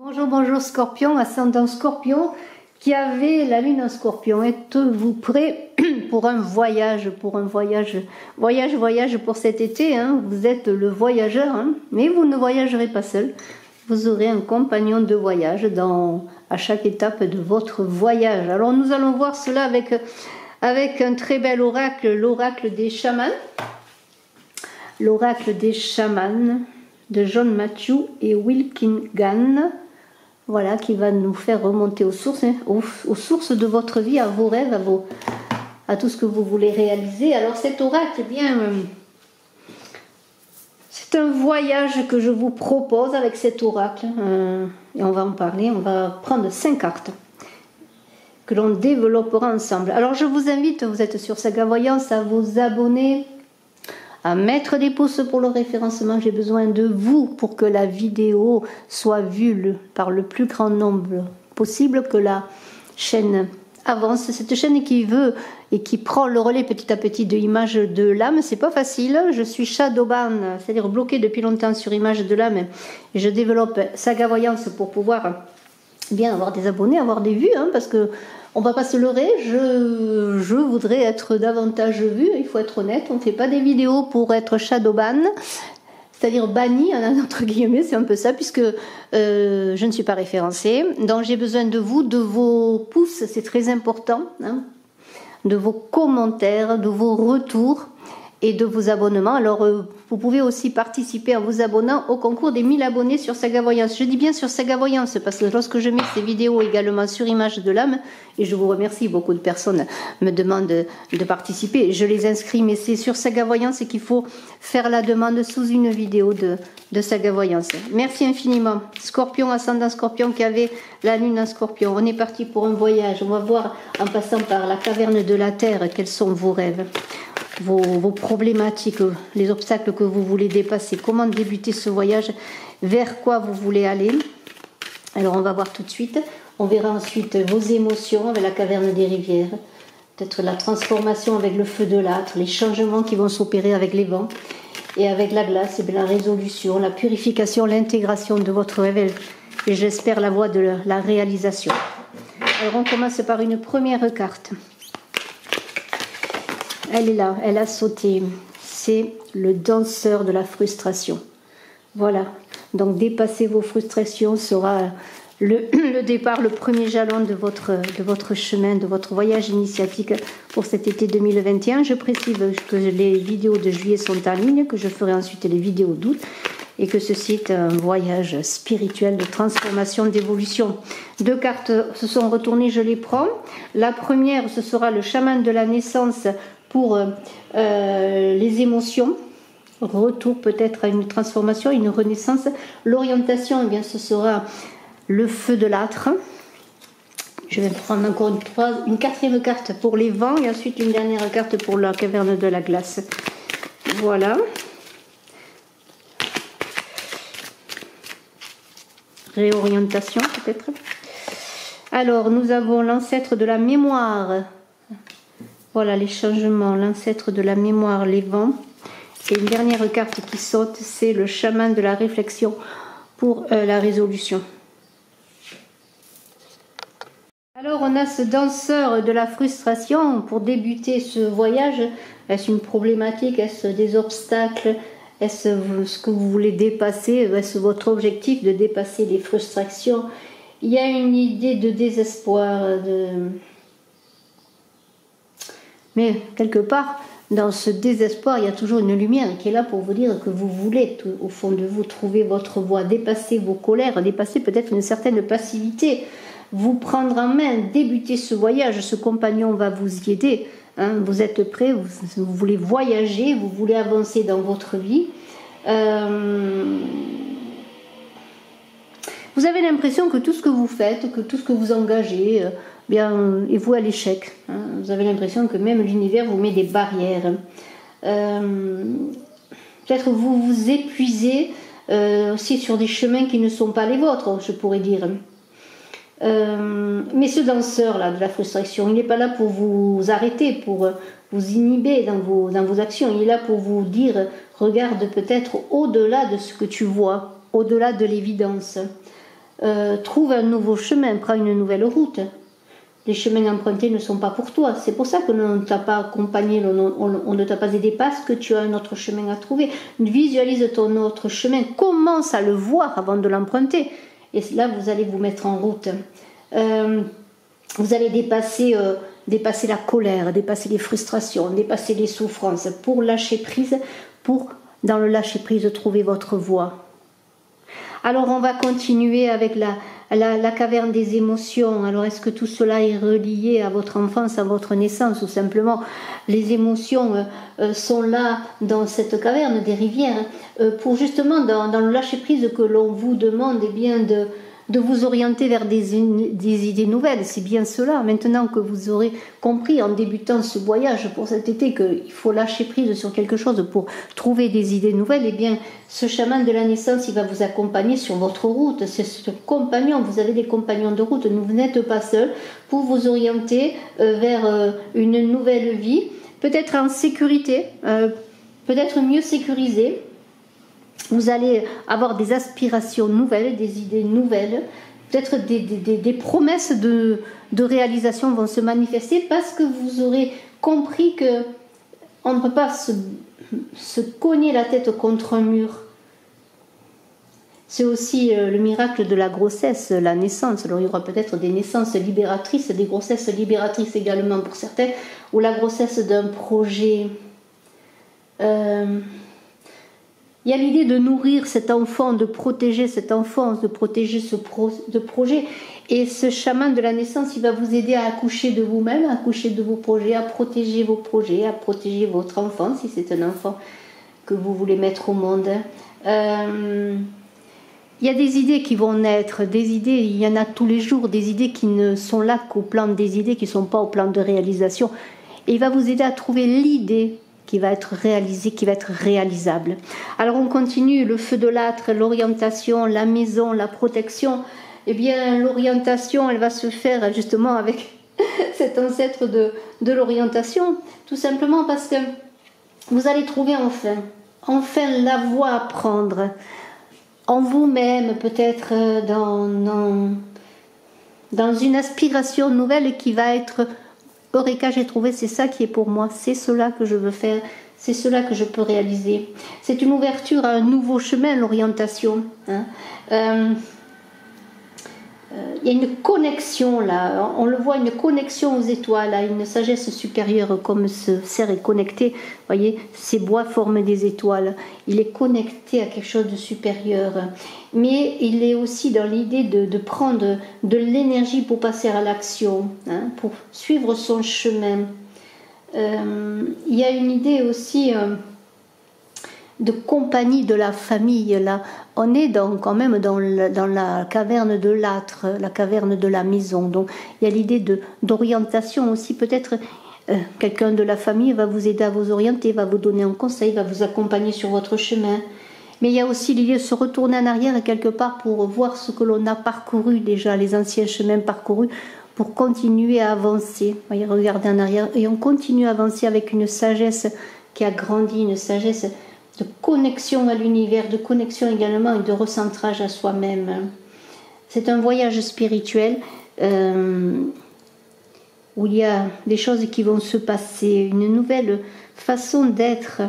Bonjour, bonjour Scorpion, ascendant Scorpion, qui avait la lune en Scorpion. Êtes-vous prêt pour un voyage, voyage pour cet été, hein? Vous êtes le voyageur, hein? Mais vous ne voyagerez pas seul. Vous aurez un compagnon de voyage à chaque étape de votre voyage. Alors nous allons voir cela avec un très bel oracle, l'oracle des chamans. L'oracle des chamans de John Matthew et Wilkingham. Voilà, qui va nous faire remonter aux sources, hein, aux sources de votre vie, à vos rêves, à tout ce que vous voulez réaliser. Alors cet oracle, eh bien, c'est un voyage que je vous propose avec cet oracle. Et on va en parler, on va prendre 5 cartes que l'on développera ensemble. Alors je vous invite, vous êtes sur Saga Voyance, à vous abonner, à mettre des pouces pour le référencement. J'ai besoin de vous pour que la vidéo soit vue par le plus grand nombre possible, que la chaîne avance. Cette chaîne qui veut et qui prend le relais petit à petit de Image de l'âme, c'est pas facile. Je suis shadowban, c'est-à-dire bloquée depuis longtemps sur Image de l'âme, et je développe Saga Voyance pour pouvoir bien avoir des abonnés, avoir des vues, hein, parce que on va pas se leurrer, je voudrais être davantage vue, il faut être honnête, on ne fait pas des vidéos pour être shadowban, c'est-à-dire banni, entre guillemets, c'est un peu ça, puisque je ne suis pas référencée, donc j'ai besoin de vous, de vos pouces, c'est très important, hein, de vos commentaires, de vos retours, et de vos abonnements. Alors vous pouvez aussi participer en vous abonnant au concours des 1000 abonnés sur Saga Voyance. Je dis bien sur Saga Voyance parce que lorsque je mets ces vidéos également sur Image de l'âme, et je vous remercie, beaucoup de personnes me demandent de participer, je les inscris, mais c'est sur Saga Voyance qu'il faut faire la demande sous une vidéo de Saga Voyance. Merci infiniment. Scorpion, ascendant Scorpion qui avait la lune en Scorpion. On est parti pour un voyage. On va voir en passant par la caverne de la Terre quels sont vos rêves. Vos problématiques, les obstacles que vous voulez dépasser, comment débuter ce voyage, vers quoi vous voulez aller. Alors on va voir tout de suite, on verra ensuite vos émotions avec la caverne des rivières, peut-être la transformation avec le feu de l'âtre, les changements qui vont s'opérer avec les vents, et avec la glace, et la résolution, la purification, l'intégration de votre rêve, et j'espère la voie de la réalisation. Alors on commence par une première carte. Elle est là, elle a sauté. C'est le danseur de la frustration. Voilà. Donc dépasser vos frustrations sera le départ, le premier jalon de votre chemin, de votre voyage initiatique pour cet été 2021. Je précise que les vidéos de juillet sont en ligne, que je ferai ensuite les vidéos d'août, et que ceci est un voyage spirituel de transformation, d'évolution. 2 cartes se sont retournées, je les prends. La première, ce sera le chaman de la naissance pour les émotions, retour peut-être à une transformation, une renaissance. L'orientation, eh bien, ce sera le feu de l'âtre. Je vais prendre encore une 4e carte pour les vents et ensuite une dernière carte pour la caverne de la glace. Voilà. Réorientation peut-être. Alors, nous avons l'ancêtre de la mémoire. Voilà les changements, l'ancêtre de la mémoire, les vents. Et une dernière carte qui saute, c'est le chaman de la réflexion pour la résolution. Alors on a ce danseur de la frustration pour débuter ce voyage. Est-ce une problématique? Est-ce des obstacles? Est-ce ce que vous voulez dépasser? Est-ce votre objectif de dépasser les frustrations? Il y a une idée de désespoir, mais quelque part, dans ce désespoir, il y a toujours une lumière qui est là pour vous dire que vous voulez, au fond de vous, trouver votre voie, dépasser vos colères, dépasser peut-être une certaine passivité, vous prendre en main, débuter ce voyage. Ce compagnon va vous y aider. Hein, vous êtes prêts, vous voulez voyager, vous voulez avancer dans votre vie. Vous avez l'impression que tout ce que vous faites, que tout ce que vous engagez, bien, est voué à l'échec. Hein. Vous avez l'impression que même l'univers vous met des barrières. Peut-être vous vous épuisez aussi sur des chemins qui ne sont pas les vôtres, je pourrais dire. Mais ce danseur-là de la frustration, il n'est pas là pour vous arrêter, pour vous inhiber dans vos actions. Il est là pour vous dire, regarde peut-être au-delà de ce que tu vois, au-delà de l'évidence. trouve un nouveau chemin, prend une nouvelle route. Les chemins empruntés ne sont pas pour toi. C'est pour ça que l'on ne t'a pas accompagné, on ne t'a pas aidé parce que tu as un autre chemin à trouver. Visualise ton autre chemin, commence à le voir avant de l'emprunter. Et là, vous allez vous mettre en route. Vous allez dépasser la colère, dépasser les frustrations, dépasser les souffrances pour lâcher prise, pour, dans le lâcher prise, trouver votre voie. Alors, on va continuer avec la caverne des émotions. Alors, est-ce que tout cela est relié à votre enfance, à votre naissance, ou simplement les émotions sont là dans cette caverne des rivières pour justement dans le lâcher prise que l'on vous demande, eh bien de vous orienter vers des idées nouvelles. C'est bien cela. Maintenant que vous aurez compris en débutant ce voyage pour cet été qu'il faut lâcher prise sur quelque chose pour trouver des idées nouvelles, eh bien ce chaman de la naissance, il va vous accompagner sur votre route. C'est ce compagnon. Vous avez des compagnons de route. Vous n'êtes pas seul pour vous orienter vers une nouvelle vie, peut-être en sécurité, peut-être mieux sécurisée. Vous allez avoir des aspirations nouvelles, des idées nouvelles, peut-être des promesses de réalisation vont se manifester parce que vous aurez compris qu'on ne peut pas se cogner la tête contre un mur. C'est aussi le miracle de la grossesse, la naissance. Alors il y aura peut-être des naissances libératrices, des grossesses libératrices également pour certains, ou la grossesse d'un projet. Il y a l'idée de nourrir cet enfant, de protéger cette enfance, de protéger ce projet. Et ce chaman de la naissance, il va vous aider à accoucher de vous-même, à accoucher de vos projets, à protéger vos projets, à protéger votre enfant, si c'est un enfant que vous voulez mettre au monde. Il y a des idées qui vont naître, des idées, il y en a tous les jours, des idées qui ne sont là qu'au plan des idées, qui ne sont pas au plan de réalisation. Et il va vous aider à trouver l'idée qui va être réalisé, qui va être réalisable. Alors on continue, le feu de l'âtre, l'orientation, la maison, la protection. Eh bien, l'orientation, elle va se faire justement avec cet ancêtre de l'orientation, tout simplement parce que vous allez trouver enfin la voie à prendre en vous-même, peut-être dans une aspiration nouvelle qui va être Eureka, j'ai trouvé, c'est ça qui est pour moi, c'est cela que je veux faire, c'est cela que je peux réaliser. C'est une ouverture à un nouveau chemin, l'orientation. Il y a une connexion là, on le voit, une connexion aux étoiles, à une sagesse supérieure, comme ce cerf est connecté. Vous voyez, ces bois forment des étoiles. Il est connecté à quelque chose de supérieur. Mais il est aussi dans l'idée de prendre de l'énergie pour passer à l'action, pour suivre son chemin. Il y a une idée aussi de compagnie de la famille. Là, on est quand même dans la caverne de l'âtre, la caverne de la maison. Donc, il y a l'idée d'orientation aussi. Peut-être quelqu'un de la famille va vous aider à vous orienter, va vous donner un conseil, va vous accompagner sur votre chemin. Mais il y a aussi l'idée de se retourner en arrière quelque part pour voir ce que l'on a parcouru déjà, les anciens chemins parcourus, pour continuer à avancer. Voyez, regardez en arrière et on continue à avancer avec une sagesse qui a grandi, une sagesse de connexion à l'univers, de connexion également et de recentrage à soi-même. C'est un voyage spirituel où il y a des choses qui vont se passer, une nouvelle façon d'être,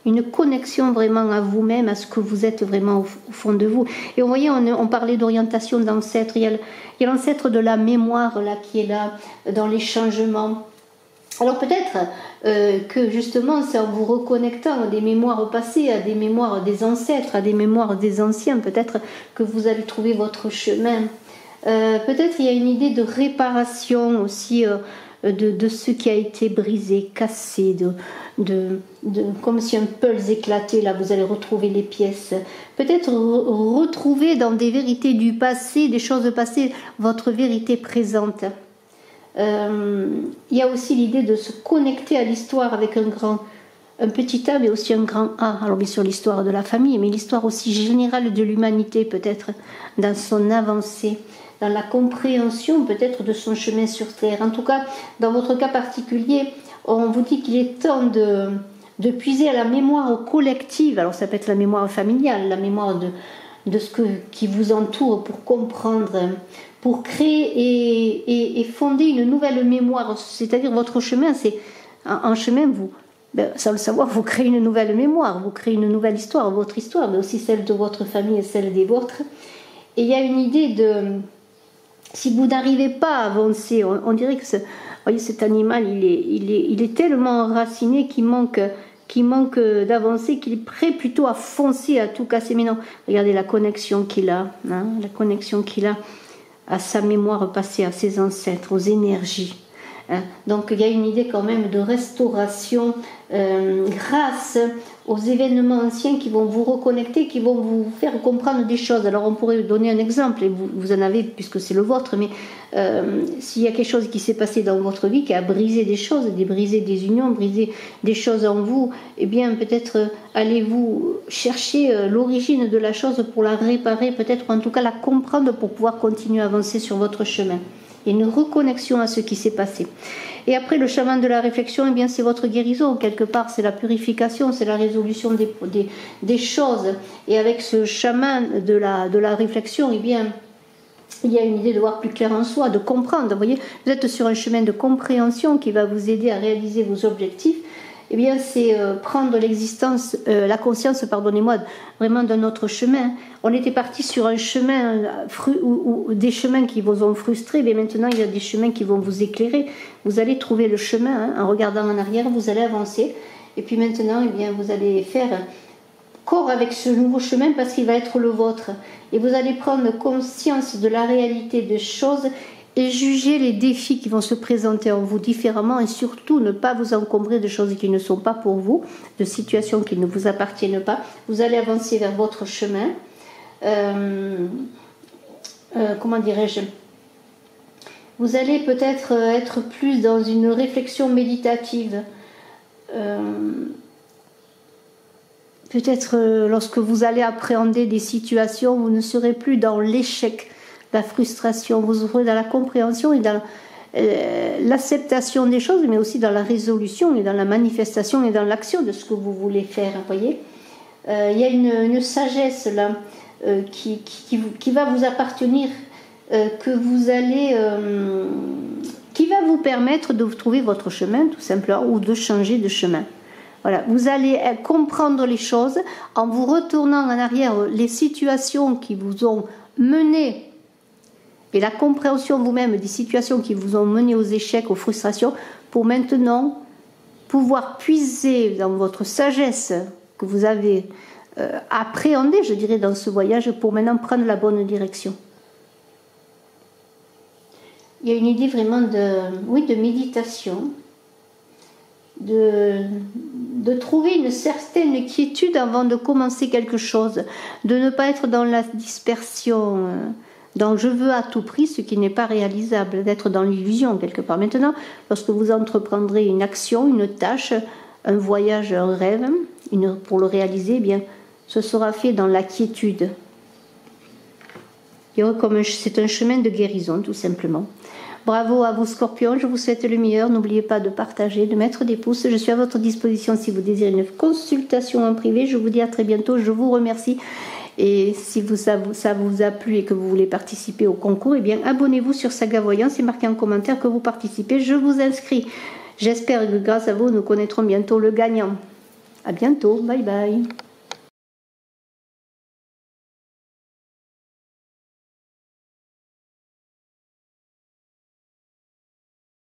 une connexion vraiment à vous-même, à ce que vous êtes vraiment au fond de vous. Et vous voyez, on parlait d'orientation d'ancêtre, il y a l'ancêtre de la mémoire là, qui est là, dans les changements. Alors peut-être que justement c'est en vous reconnectant à des mémoires passées, à des mémoires des ancêtres, à des mémoires des anciens, peut-être que vous allez trouver votre chemin. Peut-être il y a une idée de réparation aussi de ce qui a été brisé, cassé, comme si un puzzle éclatait, là vous allez retrouver les pièces. Peut-être retrouver dans des vérités du passé, des choses passées, votre vérité présente. Il y a aussi l'idée de se connecter à l'histoire avec un petit A mais aussi un grand A. Alors bien sûr l'histoire de la famille, mais l'histoire aussi générale de l'humanité peut-être, dans son avancée, dans la compréhension peut-être de son chemin sur Terre. En tout cas, dans votre cas particulier, on vous dit qu'il est temps de puiser à la mémoire collective. Alors ça peut être la mémoire familiale, la mémoire de ce qui vous entoure pour comprendre, pour créer et fonder une nouvelle mémoire. C'est-à-dire votre chemin, c'est un chemin, vous, sans le savoir, vous créez une nouvelle mémoire, vous créez une nouvelle histoire, votre histoire, mais aussi celle de votre famille et celle des vôtres. Et il y a une idée de, si vous n'arrivez pas à avancer, on dirait que voyez, cet animal, il est tellement enraciné qu'il manque d'avancer, qu'il est prêt plutôt à foncer, à tout casser. Mais non, regardez la connexion qu'il a, hein, la connexion qu'il a à sa mémoire passée, à ses ancêtres, aux énergies. Hein. Donc il y a une idée quand même de restauration grâce aux événements anciens qui vont vous reconnecter, qui vont vous faire comprendre des choses. Alors on pourrait donner un exemple, et vous en avez puisque c'est le vôtre, mais s'il y a quelque chose qui s'est passé dans votre vie, qui a brisé des choses, brisé des unions, brisé des choses en vous, eh bien peut-être allez-vous chercher l'origine de la chose pour la réparer, peut-être en tout cas la comprendre pour pouvoir continuer à avancer sur votre chemin. Et une reconnexion à ce qui s'est passé. Et après, le chaman de la réflexion, eh bien, c'est votre guérison. Quelque part, c'est la purification, c'est la résolution des choses. Et avec ce chaman de la réflexion, eh bien, il y a une idée de voir plus clair en soi, de comprendre. Vous voyez, vous êtes sur un chemin de compréhension qui va vous aider à réaliser vos objectifs. Eh bien, c'est prendre l'existence, la conscience, pardonnez-moi, vraiment d'un autre chemin. On était parti sur un chemin, ou des chemins qui vous ont frustré, mais maintenant, il y a des chemins qui vont vous éclairer. Vous allez trouver le chemin, hein, en regardant en arrière, vous allez avancer. Et puis maintenant, eh bien, vous allez faire corps avec ce nouveau chemin parce qu'il va être le vôtre. Et vous allez prendre conscience de la réalité des choses et juger les défis qui vont se présenter en vous différemment et surtout ne pas vous encombrer de choses qui ne sont pas pour vous, de situations qui ne vous appartiennent pas. Vous allez avancer vers votre chemin. Comment dirais-je ? Vous allez peut-être être plus dans une réflexion méditative. Peut-être lorsque vous allez appréhender des situations, vous ne serez plus dans l'échec, la frustration, vous serez dans la compréhension et dans l'acceptation des choses, mais aussi dans la résolution et dans la manifestation et dans l'action de ce que vous voulez faire. Vous voyez, il y a une sagesse là qui va vous appartenir, que vous allez, qui va vous permettre de trouver votre chemin tout simplement ou de changer de chemin. Voilà, vous allez comprendre les choses en vous retournant en arrière, les situations qui vous ont mené et la compréhension vous-même des situations qui vous ont mené aux échecs, aux frustrations, pour maintenant pouvoir puiser dans votre sagesse que vous avez appréhendée, je dirais, dans ce voyage, pour maintenant prendre la bonne direction. Il y a une idée vraiment de méditation, de trouver une certaine quiétude avant de commencer quelque chose, de ne pas être dans la dispersion, dans je veux à tout prix, ce qui n'est pas réalisable, d'être dans l'illusion quelque part. Maintenant, lorsque vous entreprendrez une action, une tâche, un voyage, un rêve, pour le réaliser, eh bien, ce sera fait dans la quiétude. C'est un chemin de guérison, tout simplement. Bravo à vous, Scorpions, je vous souhaite le meilleur. N'oubliez pas de partager, de mettre des pouces. Je suis à votre disposition si vous désirez une consultation en privé. Je vous dis à très bientôt. Je vous remercie. Et si ça vous a plu et que vous voulez participer au concours, eh bien, abonnez-vous sur Saga Voyance et marquez en commentaire que vous participez. Je vous inscris. J'espère que grâce à vous, nous connaîtrons bientôt le gagnant. À bientôt. Bye bye.